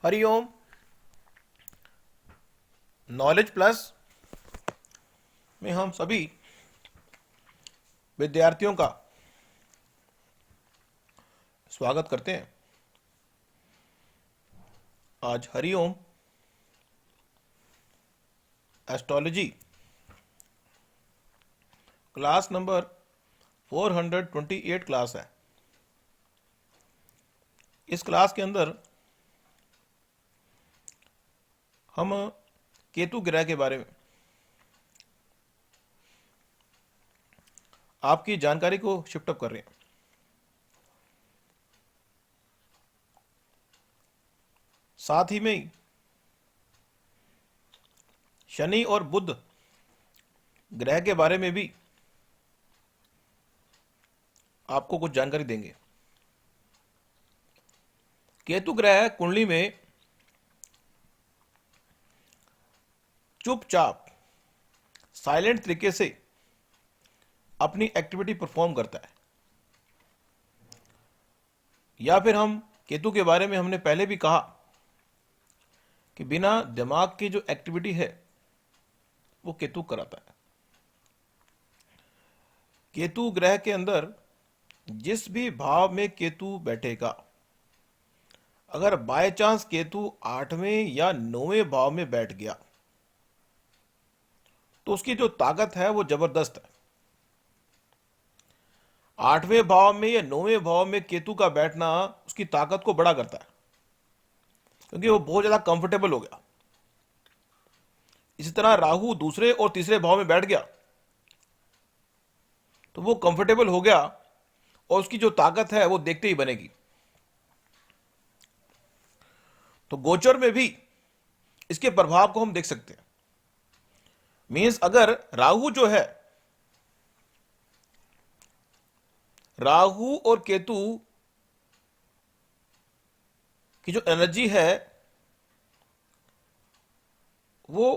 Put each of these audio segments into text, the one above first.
Hariom. Knowledge plus में हम सभी विद्यार्थियों का स्वागत करते हैं। आज Hariom astrology class number 428 class है। इस क्लास के अंदर हम केतु ग्रह के बारे में आपकी जानकारी को शिफ्ट अप कर रहे हैं। साथ ही में शनि और बुध ग्रह के बारे में भी आपको कुछ जानकारी देंगे। केतु ग्रह कुंडली में चुपचाप साइलेंट तरीके से अपनी एक्टिविटी परफॉर्म करता है, या फिर हम केतु के बारे में हमने पहले भी कहा कि बिना दिमाग की जो एक्टिविटी है वो केतु कराता है। केतु ग्रह के अंदर जिस भी भाव में केतु बैठेगा, अगर बाय चांस केतु 8वें या 9वें भाव में बैठ गया तो उसकी जो ताकत है वो जबरदस्त है। 8वें भाव में या 9वें भाव में केतु का बैठना उसकी ताकत को बड़ा करता है, क्योंकि वो बहुत ज्यादा कंफर्टेबल हो गया। इसी तरह राहु दूसरे और तीसरे भाव में बैठ गया तो वो कंफर्टेबल हो गया और उसकी जो ताकत है वो देखते ही बनेगी। तो गोचर में भी इसके प्रभाव को हम देख सकते हैं। मीन्स अगर राहु जो है, राहु और केतु की जो एनर्जी है वो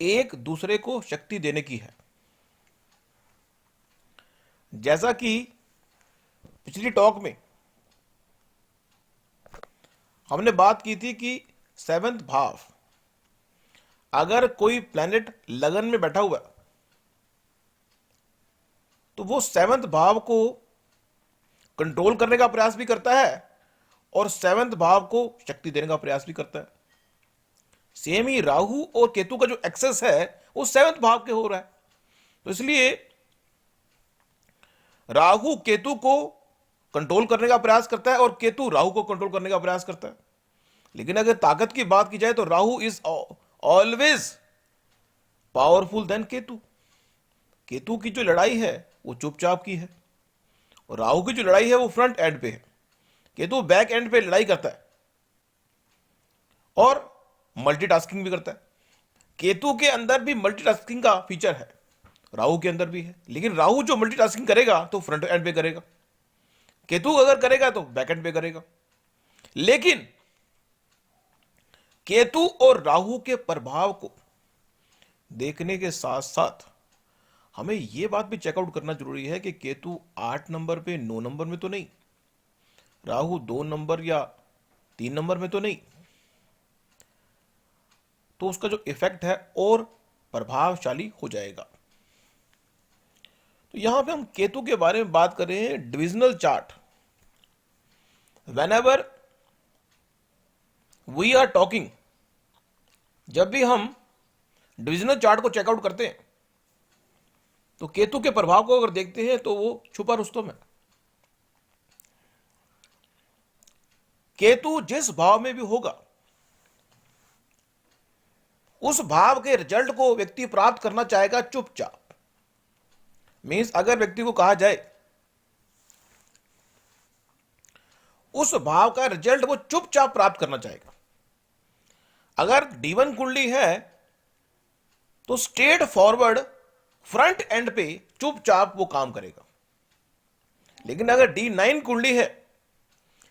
एक दूसरे को शक्ति देने की है। जैसा कि पिछली टॉक में हमने बात की थी कि 7वें भाव, अगर कोई प्लैनेट लगन में बैठा हुआ है तो वो 7वें भाव को कंट्रोल करने का प्रयास भी करता है और 7वें भाव को शक्ति देने का प्रयास भी करता है। सेम ही राहु और केतु का जो एक्सेस है वो 7वें भाव के हो रहा है। तो इसलिए राहु केतु को कंट्रोल करने का प्रयास करता है और केतु राहु को कंट्रोल करने का प्रयास करता है। लेकिन अगर ताकत की बात की जाए तो Rahu is always powerful than Ketu. Ketu की जो लड़ाई है वो चुपचाप की है और राहु की जो लड़ाई है वो फ्रंट एंड पे है। केतु बैक एंड पे लड़ाई करता है और मल्टीटास्किंग भी करता है। केतु के अंदर भी मल्टीटास्किंग का फीचर है, राहु के अंदर भी है। लेकिन राहु जो मल्टीटास्किंग करेगा तो फ्रंट एंड पे करेगा, केतु अगर करेगा तो बैक एंड पे करेगा। लेकिन केतु और राहु के प्रभाव को देखने के साथ साथ हमें यह बात भी चेकआउट करना जरूरी है कि केतु 8 नंबर पे 9 नंबर में तो नहीं, राहु 2 नंबर या 3 नंबर में तो नहीं, तो उसका जो इफेक्ट है और प्रभावशाली हो जाएगा। तो यहां पे हम केतु के बारे में बात कर रहे हैं divisional chart. Whenever we are talking, जब भी हम डिविजनल चार्ट को चेकआउट करते हैं तो केतु के प्रभाव को अगर देखते हैं तो वो छुपा रुस्तम है। केतु जिस भाव में भी होगा उस भाव के रिजल्ट को व्यक्ति प्राप्त करना चाहेगा चुपचाप। मीन्स अगर व्यक्ति को कहा जाए उस भाव का रिजल्ट वो चुपचाप प्राप्त करना चाहेगा। अगर D1 कुंडली है तो स्ट्रेट फॉरवर्ड फ्रंट एंड पे चुपचाप वो काम करेगा। लेकिन अगर D9 कुंडली है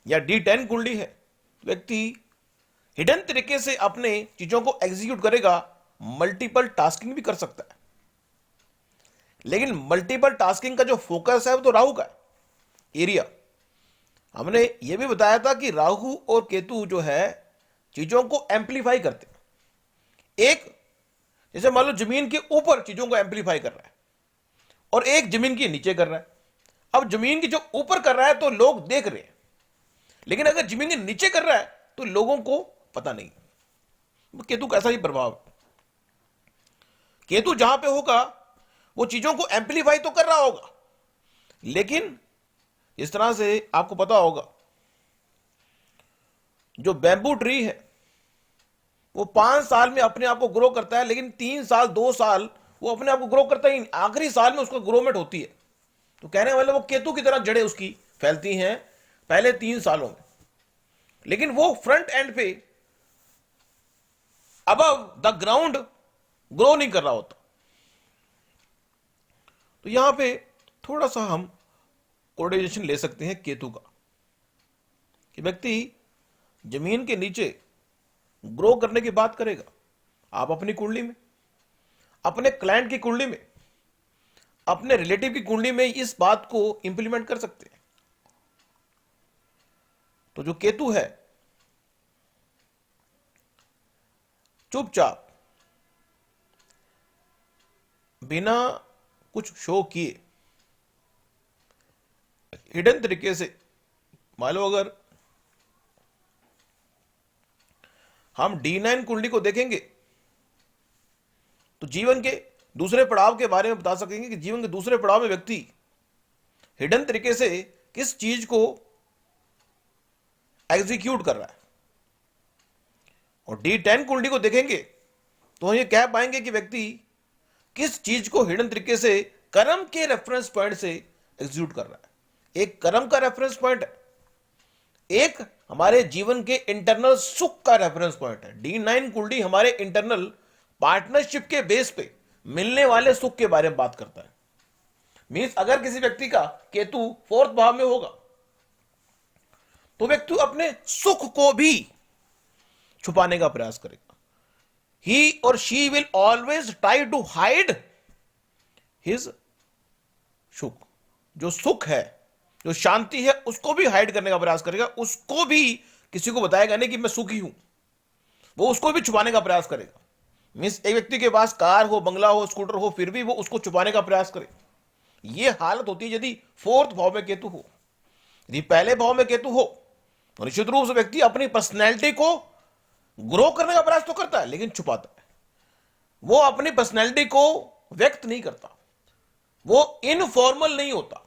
या D10 कुंडली है तो व्यक्ति हिडन तरीके से अपने चीजों को एग्जीक्यूट करेगा, मल्टीपल टास्किंग भी कर सकता है। लेकिन मल्टीपल टास्किंग का जो फोकस है वो तो राहु का एरिया। हमने यह भी बताया था कि राहु और केतु जो है चीजों को एम्पलीफाई करते हैं। एक जैसे मान लो जमीन के ऊपर चीजों को एम्पलीफाई कर रहा है और एक जमीन के नीचे कर रहा है। अब जमीन की जो ऊपर कर रहा है तो लोग देख रहे हैं, लेकिन अगर जमीन के नीचे कर रहा है तो लोगों को पता नहीं। केतु का ऐसा ही प्रभाव है। केतु जहां पे होगा वो चीजों को एम्पलीफाई तो कर रहा होगा, लेकिन इस तरह से आपको पता होगा जो बैम्बू ट्री है वो 5 साल में अपने आप को ग्रो करता है, लेकिन 3 साल 2 साल वो अपने आप को ग्रो करता ही नहीं, आखिरी साल में उसको ग्रोमेट होती है। तो कहने वाले वो केतु की तरह जड़ें उसकी फैलती हैं पहले 3 सालों में, लेकिन वो फ्रंट एंड पे अबव द ग्राउंड ग्रो नहीं कर रहा होता। तो यहां पे थोड़ा सा हम कोऑर्डिनेशन ले सकते हैं केतु का, कि व्यक्ति जमीन के नीचे ग्रो करने की बात करेगा। आप अपनी कुंडली में, अपने क्लाइंट की कुंडली में, अपने रिलेटिव की कुंडली में इस बात को इंप्लीमेंट कर सकते हैं। तो जो केतु है चुपचाप बिना कुछ शो किए हिडन तरीके से, मान लो अगर हम D9 कुंडली को देखेंगे तो जीवन के दूसरे पड़ाव के बारे में बता सकेंगे कि जीवन के दूसरे पड़ाव में व्यक्ति हिडन तरीके से किस चीज को एग्जीक्यूट कर रहा है। और D10 कुंडली को देखेंगे तो हम ये कह पाएंगे कि व्यक्ति किस चीज को हिडन तरीके से कर्म के रेफरेंस पॉइंट से एग्जीक्यूट कर रहा है। एक कर्म का रेफरेंस पॉइंट है, एक हमारे जीवन के इंटरनल सुख का रेफरेंस पॉइंट है। D9 कुंडली हमारे इंटरनल पार्टनरशिप के बेस पे मिलने वाले सुख के बारे में बात करता है। मींस अगर किसी व्यक्ति का केतु 4th भाव में होगा तो व्यक्ति अपने सुख को भी छुपाने का प्रयास करेगा। ही और she will always try to hide his सुख। जो सुख है, जो शांति है, उसको भी हाइड करने का प्रयास करेगा। उसको भी किसी को बताएगा नहीं कि मैं सुखी हूं, वो उसको भी छुपाने का प्रयास करेगा। मीन्स एक व्यक्ति के पास कार हो, बंगला हो, स्कूटर हो, फिर भी वो उसको छुपाने का प्रयास करे। ये हालत होती है यदि 4th भाव में केतु हो। यदि पहले भाव में केतु हो तो निश्चित रूप से व्यक्ति अपनी पर्सनैलिटी को ग्रो करने का प्रयास तो करता है, लेकिन छुपाता है। वो अपनी पर्सनैलिटी को व्यक्त नहीं करता, वो इनफॉर्मल नहीं होता।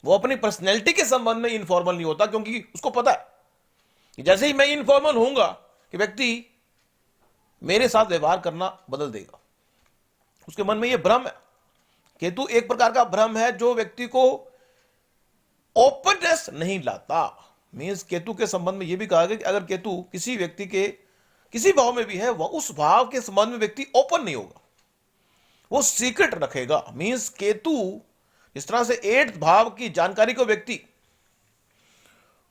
वो अपनी पर्सनैलिटी के संबंध में इनफॉर्मल नहीं होता, क्योंकि उसको पता है कि जैसे ही मैं इनफॉर्मल होऊंगा कि व्यक्ति मेरे साथ व्यवहार करना बदल देगा। उसके मन में यह भ्रम है। केतु एक प्रकार का भ्रम है जो व्यक्ति को ओपननेस नहीं लाता। मींस केतु के संबंध में यह भी कहा गया कि अगर केतु किसी व्यक्ति के किसी भाव में भी है, वह उस भाव के संबंध में व्यक्ति ओपन नहीं होगा, वो सीक्रेट रखेगा। मींस केतु इस तरह से 8th भाव की जानकारी को व्यक्ति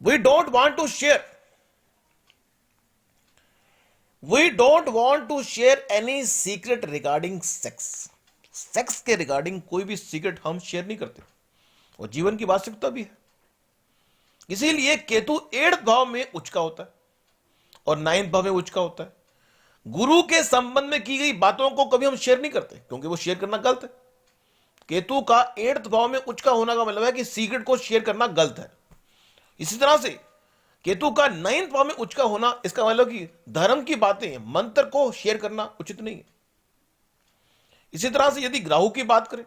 we don't want to share any secret regarding sex के रिगार्डिंग कोई भी सीक्रेट हम शेयर नहीं करते, और जीवन की वास्तविकता भी है। इसीलिए केतु 8th भाव में उच्च का होता है और 9th भाव में उच्च का होता है। गुरु के संबंध में की गई बातों को कभी हम शेयर नहीं करते, क्योंकि वो शेयर करना गलत है। केतु का 8th भाव में उच्च का होना का मतलब है कि सीक्रेट को शेयर करना गलत है। इसी तरह से केतु का 9th भाव में उच्च का होना, इसका मतलब कि धर्म की बातें, मंत्र को शेयर करना उचित नहीं है। इसी तरह से यदि राहु की बात करें,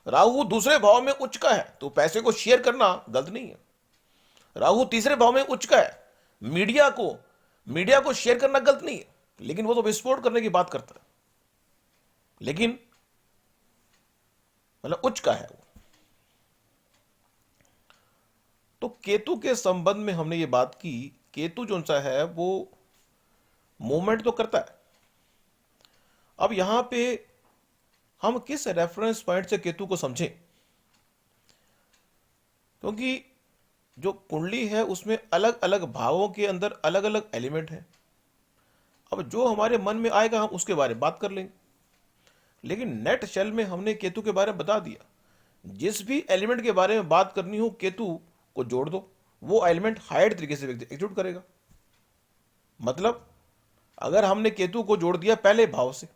राहु दूसरे भाव में उच्च का है तो पैसे को शेयर करना गलत नहीं है। राहु तीसरे भाव में उच्च का है, मीडिया को शेयर करना गलत नहीं है, लेकिन वो तो विस्फोट करने की बात करता है, लेकिन मतलब उच्च का है वो। तो केतु के संबंध में हमने ये बात की, केतु जो सा है वो मूवमेंट तो करता है। अब यहां पे हम किस रेफरेंस पॉइंट से केतु को समझें, क्योंकि जो कुंडली है उसमें अलग अलग भावों के अंदर अलग अलग एलिमेंट हैं। अब जो हमारे मन में आएगा हम उसके बारे में बात कर लेंगे, लेकिन नेट शेल में हमने केतु के बारे में बता दिया। जिस भी एलिमेंट के बारे में बात करनी हो केतु को जोड़ दो, वो एलिमेंट हाइड तरीके से व्यक्ति एग्जीक्यूट करेगा। मतलब अगर हमने केतु को जोड़ दिया पहले भाव से,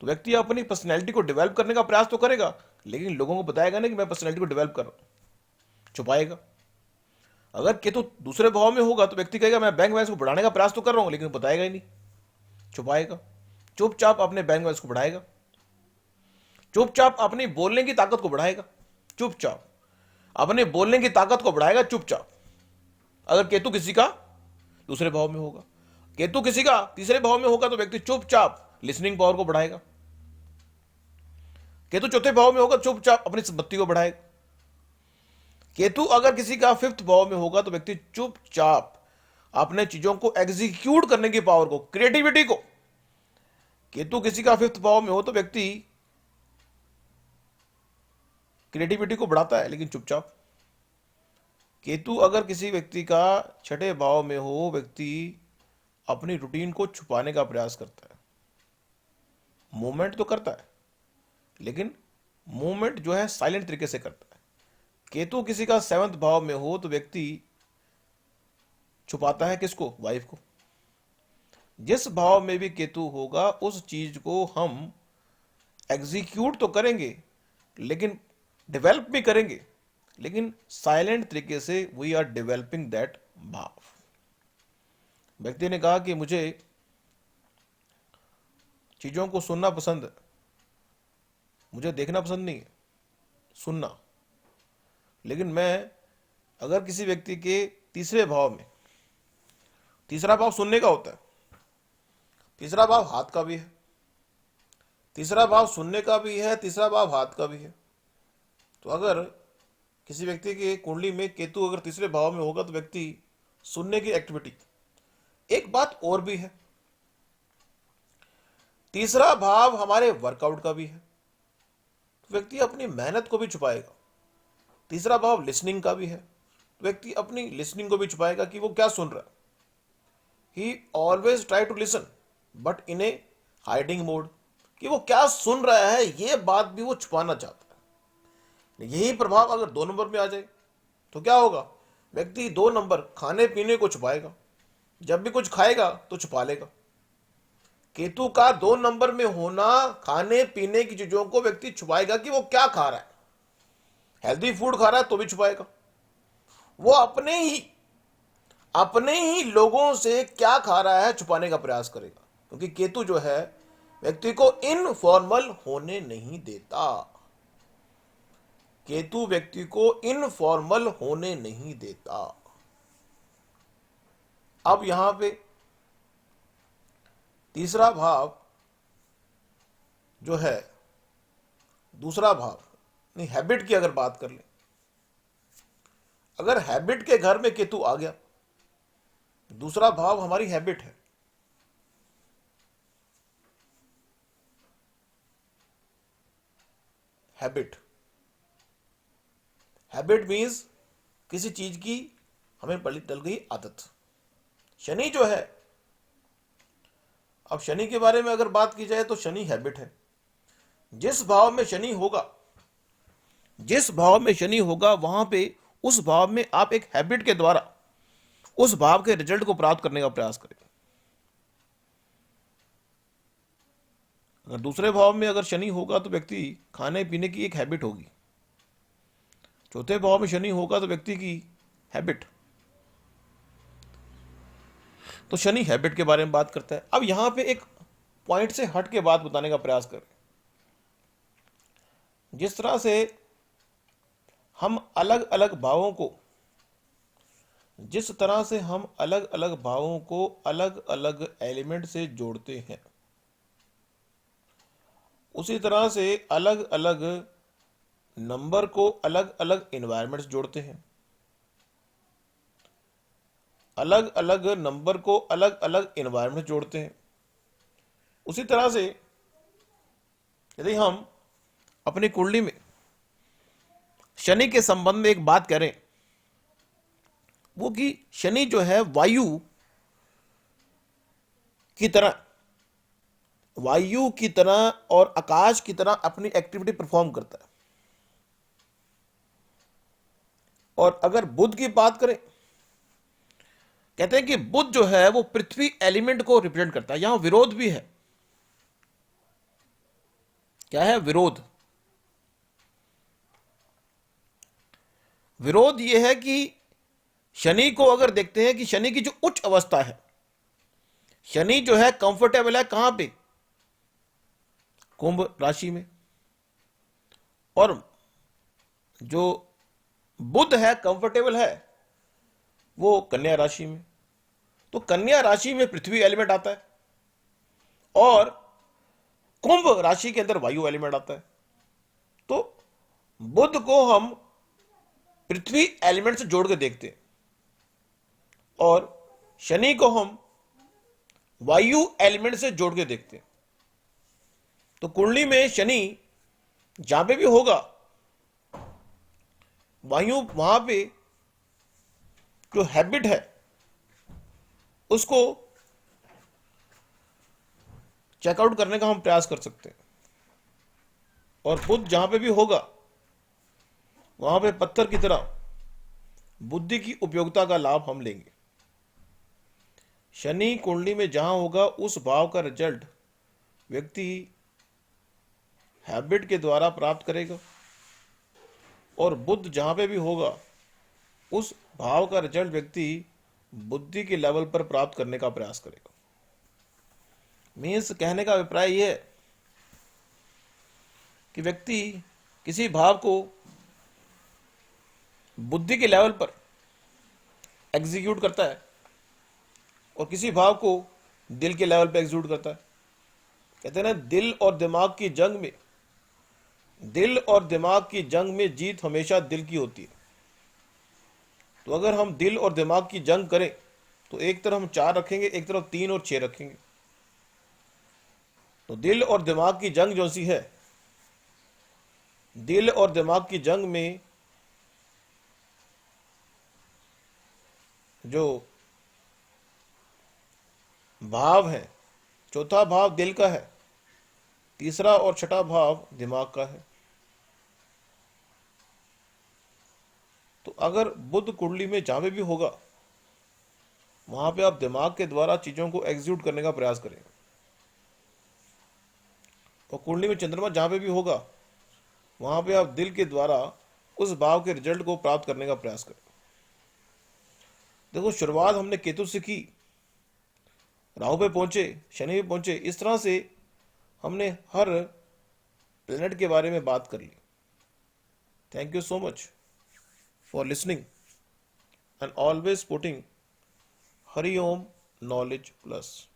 तो व्यक्ति अपनी पर्सनैलिटी को डेवलप करने का प्रयास तो करेगा, लेकिन लोगों को बताएगा नहीं कि मैं पर्सनैलिटी को डेवलप कर रहा हूं, छुपाएगा। अगर केतु दूसरे भाव में होगा तो व्यक्ति कहेगा मैं बैंक बैलेंस को बढ़ाने का प्रयास तो कर रहा हूं, लेकिन बताएगा ही नहीं, छुपाएगा। चुपचाप अपने बैंक बैलेंस को बढ़ाएगा, चुपचाप अपनी बोलने की ताकत को बढ़ाएगा, चुपचाप अपने बोलने की ताकत को बढ़ाएगा, चुपचाप। अगर केतु किसी का दूसरे भाव में होगा, केतु किसी का तीसरे भाव में होगा तो व्यक्ति चुपचाप लिसनिंग पावर को बढ़ाएगा। केतु चौथे भाव में होगा, चुपचाप अपनी संपत्ति को बढ़ाएगा। केतु अगर किसी का फिफ्थ भाव में होगा तो व्यक्ति चुपचाप अपने चीजों को एग्जीक्यूट करने की पावर को, क्रिएटिविटी को। केतु किसी का फिफ्थ भाव में हो तो व्यक्ति क्रिएटिविटी को बढ़ाता है, लेकिन चुपचाप। केतु अगर किसी व्यक्ति का छठे भाव में हो, व्यक्ति अपनी रूटीन को छुपाने का प्रयास करता है। मूवमेंट तो करता है, लेकिन मूवमेंट जो है साइलेंट तरीके से करता है। केतु किसी का सेवंथ भाव में हो तो व्यक्ति छुपाता है किसको? वाइफ को। जिस भाव में भी केतु होगा उस चीज को हम एग्जीक्यूट तो करेंगे, लेकिन डेवलप भी करेंगे, लेकिन साइलेंट तरीके से वी आर डेवलपिंग दैट भाव। व्यक्ति ने कहा कि मुझे चीजों को सुनना पसंद है, मुझे देखना पसंद नहीं है, सुनना। लेकिन मैं अगर किसी व्यक्ति के तीसरे भाव में, तीसरा भाव सुनने का होता है, तीसरा भाव हाथ का भी है, तीसरा भाव सुनने का भी है, तीसरा भाव हाथ का भी है। तो अगर किसी व्यक्ति की कुंडली में केतु अगर तीसरे भाव में होगा तो व्यक्ति सुनने की एक्टिविटी। एक बात और भी है, तीसरा भाव हमारे वर्कआउट का भी है, तो व्यक्ति अपनी मेहनत को भी छुपाएगा। तीसरा भाव लिसनिंग का भी है, तो व्यक्ति अपनी लिसनिंग को भी छुपाएगा कि वो क्या सुन रहा है। He always try to listen but in a hiding mode, कि वो क्या सुन रहा है ये बात भी वो छुपाना चाहता है। यही प्रभाव अगर 2 नंबर में आ जाए तो क्या होगा? व्यक्ति 2 नंबर खाने पीने को छुपाएगा, जब भी कुछ खाएगा तो छुपा लेगा। केतु का 2 नंबर में होना खाने पीने की चीजों को व्यक्ति छुपाएगा कि वो क्या खा रहा है। हेल्दी फूड खा रहा है तो भी छुपाएगा। वो अपने ही लोगों से क्या खा रहा है छुपाने का प्रयास करेगा, क्योंकि केतु जो है व्यक्ति को इनफॉर्मल होने नहीं देता। केतु व्यक्ति को इनफॉर्मल होने नहीं देता। अब यहां पे तीसरा भाव जो है, दूसरा भाव नहीं, हैबिट की अगर बात कर ले, अगर हैबिट के घर में केतु आ गया, दूसरा भाव हमारी हैबिट है। हैबिट मीन्स किसी चीज की हमें डल गई आदत। शनि जो है, अब शनि के बारे में अगर बात की जाए तो शनि हैबिट है। जिस भाव में शनि होगा, जिस भाव में शनि होगा वहां पे उस भाव में आप एक हैबिट के द्वारा उस भाव के रिजल्ट को प्राप्त करने का प्रयास करें। अगर दूसरे भाव में अगर शनि होगा तो व्यक्ति खाने पीने की एक हैबिट होगी। चौथे भाव में शनि होगा तो व्यक्ति की हैबिट। तो शनि हैबिट के बारे में बात करता है। अब यहां पे एक पॉइंट से हट के बात बताने का प्रयास करें। जिस तरह से हम अलग अलग भावों को, जिस तरह से हम अलग अलग भावों को अलग अलग एलिमेंट से जोड़ते हैं, उसी तरह से अलग अलग नंबर को अलग अलग एनवायरमेंट से जोड़ते हैं। अलग अलग नंबर को अलग अलग एनवायरमेंट जोड़ते हैं। उसी तरह से यदि हम अपनी कुंडली में शनि के संबंध में एक बात करें, वो कि शनि जो है वायु की तरह, वायु की तरह और आकाश की तरह अपनी एक्टिविटी परफॉर्म करता है। और अगर बुध की बात करें, कहते हैं कि बुध जो है वो पृथ्वी एलिमेंट को रिप्रेजेंट करता है। यहां विरोध भी है। क्या है विरोध? विरोध यह है कि शनि को अगर देखते हैं कि शनि की जो उच्च अवस्था है, शनि जो है कंफर्टेबल है कहां पे? कुंभ राशि में। और जो बुध है कंफर्टेबल है वो कन्या राशि में। तो कन्या राशि में पृथ्वी एलिमेंट आता है और कुंभ राशि के अंदर वायु एलिमेंट आता है। तो बुध को हम पृथ्वी एलिमेंट से जोड़ के देखते हैं और शनि को हम वायु एलिमेंट से जोड़ के देखते हैं। तो कुंडली में शनि जहां पे भी होगा, वायु वहां पे जो हैबिट है उसको चेकआउट करने का हम प्रयास कर सकते हैं। और बुध जहां पे भी होगा वहां पे पत्थर की तरह बुद्धि की उपयोगिता का लाभ हम लेंगे। शनि कुंडली में जहां होगा उस भाव का रिजल्ट व्यक्ति हैबिट के द्वारा प्राप्त करेगा और बुध जहां पे भी होगा उस भाव का रिजल्ट व्यक्ति बुद्धि के लेवल पर प्राप्त करने का प्रयास करेगा। मीन्स कहने का अभिप्राय यह है कि व्यक्ति किसी भाव को बुद्धि के लेवल पर एग्जीक्यूट करता है और किसी भाव को दिल के लेवल पर एग्जीक्यूट करता है। कहते हैं ना, दिल और दिमाग की जंग में, दिल और दिमाग की जंग में जीत हमेशा दिल की होती है। तो अगर हम दिल और दिमाग की जंग करें तो एक तरफ हम 4 रखेंगे, एक तरफ 3 और 6 रखेंगे। तो दिल और दिमाग की जंग जो सी है, दिल और दिमाग की जंग में जो भाव है, चौथा भाव दिल का है, तीसरा और छठा भाव दिमाग का है। तो अगर बुध कुंडली में जहां पे भी होगा वहां पे आप दिमाग के द्वारा चीजों को एग्जीक्यूट करने का प्रयास करें और कुंडली में चंद्रमा जहां पे भी होगा वहां पे आप दिल के द्वारा उस भाव के रिजल्ट को प्राप्त करने का प्रयास करें। देखो, शुरुआत हमने केतु से की, राहु पे पहुंचे, शनि पे पहुंचे, इस तरह से हमने हर प्लेनेट के बारे में बात कर ली। Thank you so much for listening and always putting Hari Om knowledge plus.